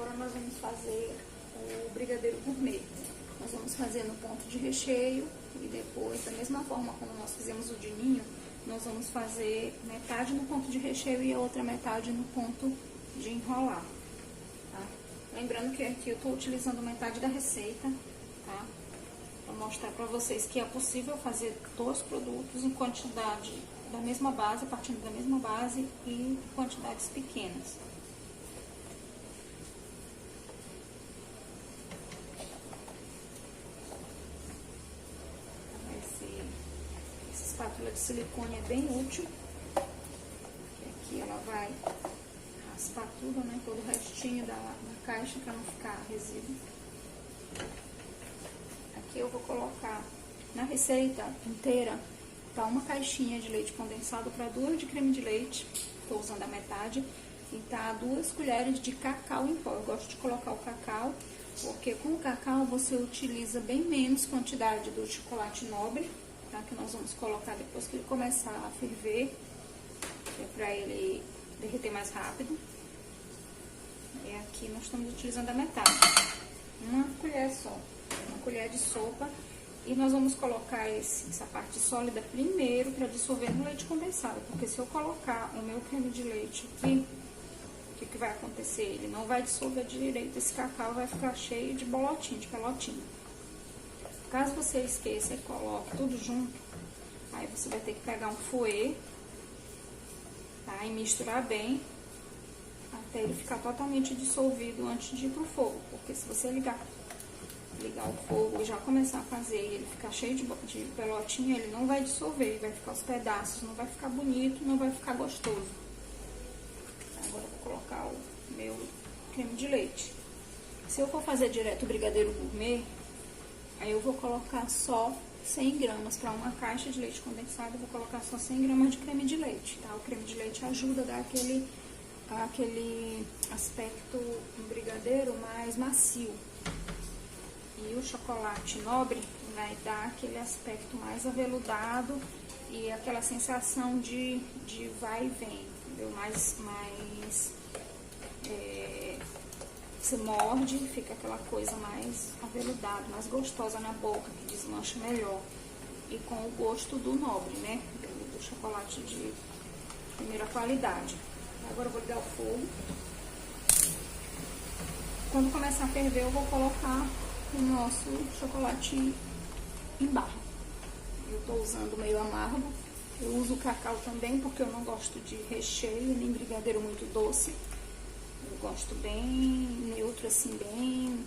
Agora nós vamos fazer o brigadeiro gourmet. Nós vamos fazer no ponto de recheio e depois, da mesma forma como nós fizemos o de ninho, nós vamos fazer metade no ponto de recheio e a outra metade no ponto de enrolar, tá? Lembrando que aqui eu tô utilizando metade da receita, tá? Pra mostrar pra vocês que é possível fazer 2 produtos em quantidade da mesma base, partindo da mesma base e quantidades pequenas. Essa espátula de silicone é bem útil, porque aqui ela vai raspar tudo, né, todo o restinho da caixa para não ficar resíduo. Aqui eu vou colocar na receita inteira, tá, uma caixinha de leite condensado para 2 de creme de leite, estou usando a metade, e tá 2 colheres de cacau em pó. Eu gosto de colocar o cacau, porque com o cacau você utiliza bem menos quantidade do chocolate nobre, tá, que nós vamos colocar depois que ele começar a ferver, é para ele derreter mais rápido. E aqui nós estamos utilizando a metade, uma colher só, uma colher de sopa. E nós vamos colocar essa parte sólida primeiro para dissolver no leite condensado, porque se eu colocar o meu creme de leite aqui, o que vai acontecer? Ele não vai dissolver direito, esse cacau vai ficar cheio de bolotinho, de pelotinho. Caso você esqueça e coloque tudo junto, aí você vai ter que pegar um fouet, tá? E misturar bem, até ele ficar totalmente dissolvido antes de ir pro fogo, porque se você ligar o fogo e já começar a fazer e ele ficar cheio de pelotinha, ele não vai dissolver, vai ficar os pedaços, não vai ficar bonito, não vai ficar gostoso. Agora eu vou colocar o meu creme de leite. Se eu for fazer direto o brigadeiro gourmet, aí eu vou colocar só 100 gramas para uma caixa de leite condensado, eu vou colocar só 100 gramas de creme de leite, tá? O creme de leite ajuda a dar aquele aspecto do brigadeiro mais macio. E o chocolate nobre vai dar aquele aspecto mais aveludado e aquela sensação de vai e vem, entendeu? Você morde e fica aquela coisa mais aveludada, mais gostosa na boca, que desmancha melhor. E com o gosto do nobre, né? Do chocolate de primeira qualidade. Agora eu vou ligar o fogo. Quando começar a ferver, eu vou colocar o nosso chocolate em barra. Eu tô usando meio amargo. Eu uso o cacau também, porque eu não gosto de recheio, nem brigadeiro muito doce. Eu gosto bem neutro, assim, bem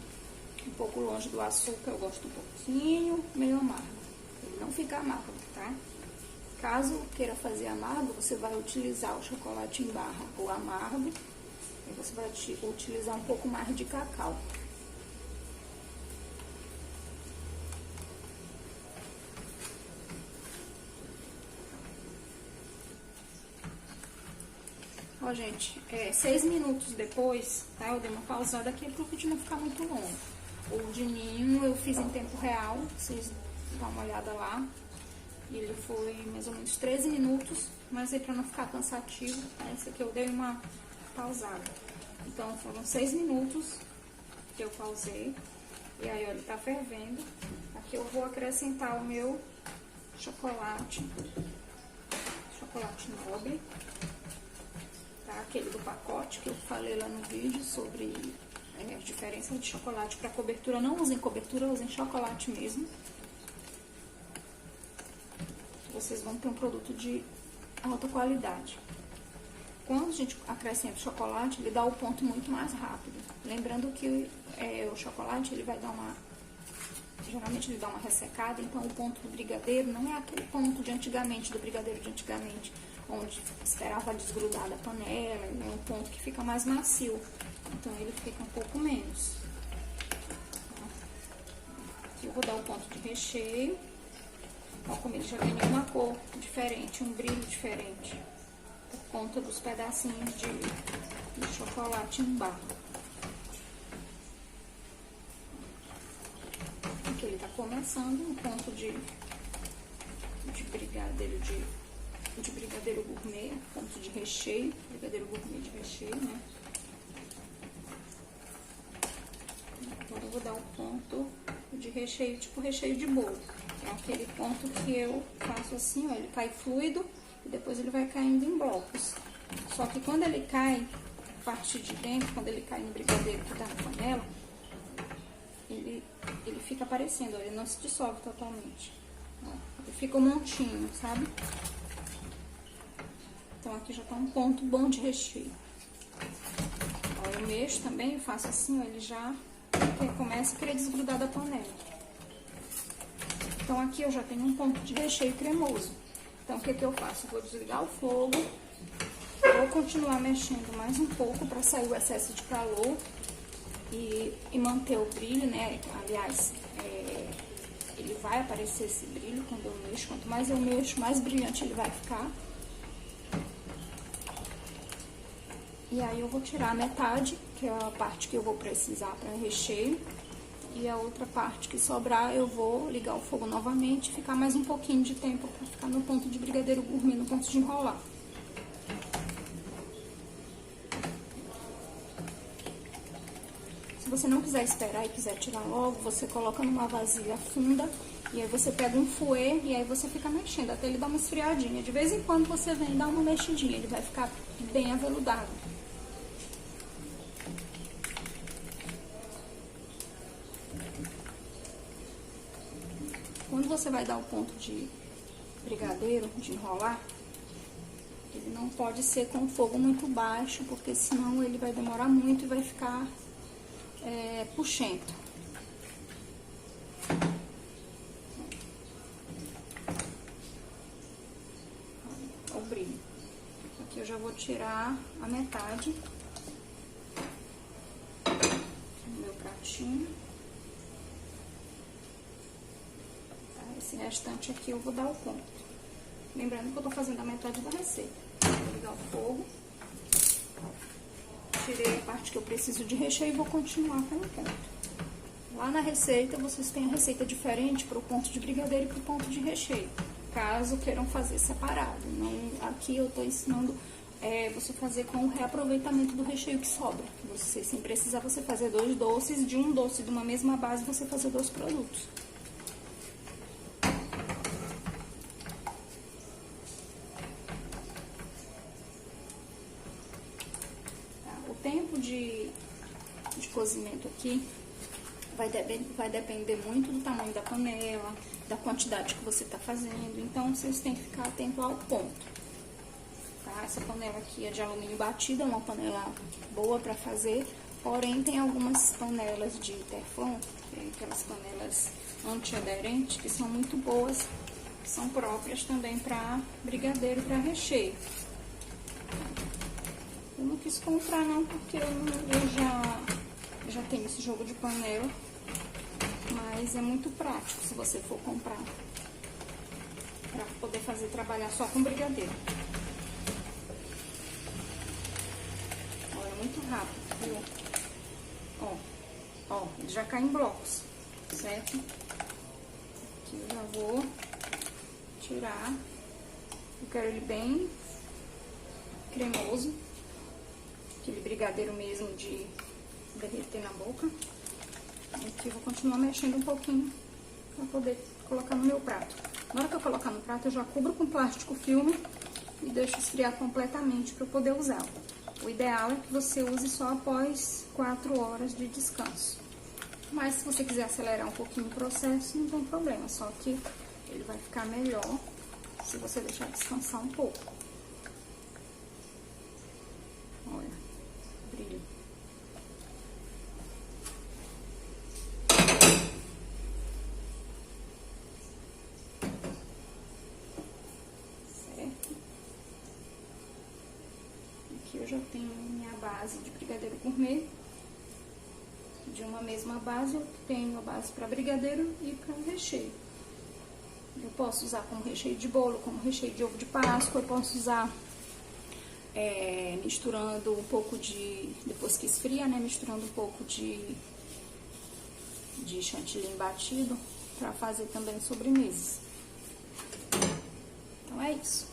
um pouco longe do açúcar. Eu gosto um pouquinho meio amargo. Ele não fica amargo, tá? Caso queira fazer amargo, você vai utilizar o chocolate em barra ou amargo. E você vai utilizar um pouco mais de cacau. Ó, gente, 6 minutos depois, tá? Eu dei uma pausada aqui pro vídeo não ficar muito longo. O de ninho eu fiz em tempo real, vocês dão uma olhada lá. Ele foi mais ou menos 13 minutos, mas aí pra não ficar cansativo, tá? Esse aqui eu dei uma pausada. Então foram 6 minutos que eu pausei. E aí, ó, ele tá fervendo. Aqui eu vou acrescentar o meu chocolate nobre. Tá? Aquele do pacote que eu falei lá no vídeo sobre a diferença de chocolate para cobertura. Não usem cobertura, usem chocolate mesmo. Vocês vão ter um produto de alta qualidade. Quando a gente acrescenta o chocolate, ele dá o ponto muito mais rápido. Lembrando que o chocolate, ele vai dar geralmente ele dá uma ressecada, então o ponto do brigadeiro não é aquele ponto de antigamente, do brigadeiro de antigamente, onde esperava desgrudar da panela, é um ponto que fica mais macio, então ele fica um pouco menos. Aqui eu vou dar o ponto de recheio, ó, como ele já ganhou uma cor diferente, um brilho diferente, por conta dos pedacinhos de chocolate em barra. Aqui ele tá começando um ponto de brigadeiro gourmet, ponto de recheio, brigadeiro gourmet de recheio, né? recheio, tipo recheio de bolo. É aquele ponto que eu faço assim, ó, ele cai fluido e depois ele vai caindo em blocos. Só que quando ele cai, a parte de dentro, quando ele cai no brigadeiro que tá na panela, ele fica aparecendo, ó, ele não se dissolve totalmente. Ó, ele fica um montinho, sabe? Então aqui já tá um ponto bom de recheio. Ó, eu mexo também, eu faço assim, ó, ele já começa a querer desgrudar da panela. Então aqui eu já tenho um ponto de recheio cremoso. Então o que eu faço? Eu vou desligar o fogo, vou continuar mexendo mais um pouco para sair o excesso de calor e manter o brilho, né? Aliás, ele vai aparecer esse brilho quando eu mexo. Quanto mais eu mexo, mais brilhante ele vai ficar. E aí eu vou tirar a metade, que é a parte que eu vou precisar para recheio. E a outra parte que sobrar, eu vou ligar o fogo novamente e ficar mais um pouquinho de tempo para ficar no ponto de brigadeiro gourmet, no ponto de enrolar. Se você não quiser esperar e quiser tirar logo, você coloca numa vasilha funda e aí você pega um fouet e aí você fica mexendo até ele dar uma esfriadinha. De vez em quando você vem dar uma mexidinha, ele vai ficar bem aveludado. Quando você vai dar o ponto de brigadeiro, de enrolar, ele não pode ser com o fogo muito baixo, porque senão ele vai demorar muito e vai ficar puxento. Olha o brilho. Aqui eu já vou tirar a metade do meu pratinho. Esse restante aqui eu vou dar o ponto. Lembrando que eu tô fazendo a metade da receita. Vou ligar o fogo. Tirei a parte que eu preciso de recheio e vou continuar com o ponto. Lá na receita, vocês têm a receita diferente para o ponto de brigadeiro e para o ponto de recheio. Caso queiram fazer separado. Não, aqui eu tô ensinando você fazer com o reaproveitamento do recheio que sobra. Você, sem precisar você fazer 2 doces, de um doce de uma mesma base, você fazer 2 produtos. O tempo de cozimento aqui vai depender muito do tamanho da panela, da quantidade que você está fazendo. Então, vocês têm que ficar atento ao ponto. Tá? Essa panela aqui é de alumínio batido, é uma panela boa para fazer. Porém, tem algumas panelas de Teflon, aquelas panelas antiaderentes, que são muito boas, que são próprias também para brigadeiro e para recheio. Eu não quis comprar não, porque eu já tenho esse jogo de panela, mas é muito prático se você for comprar, para poder trabalhar só com brigadeiro. Olha, é muito rápido, viu? Ó, ele já cai em blocos, certo? Aqui eu já vou tirar. Eu quero ele bem cremoso, aquele brigadeiro mesmo de derreter na boca. Aqui eu vou continuar mexendo um pouquinho para poder colocar no meu prato. Na hora que eu colocar no prato, eu já cubro com plástico filme e deixo esfriar completamente para eu poder usar. O ideal é que você use só após 4 horas de descanso. Mas se você quiser acelerar um pouquinho o processo, não tem problema, só que ele vai ficar melhor se você deixar descansar um pouco. Olha, brilho. Certo? Aqui eu já tenho minha base de brigadeiro gourmet. De uma mesma base, eu tenho a base para brigadeiro e para recheio. Eu posso usar como recheio de bolo, como recheio de ovo de Páscoa, eu posso usar misturando um pouco de, depois que esfria, né, misturando um pouco de chantilly batido para fazer também sobremesas. Então é isso.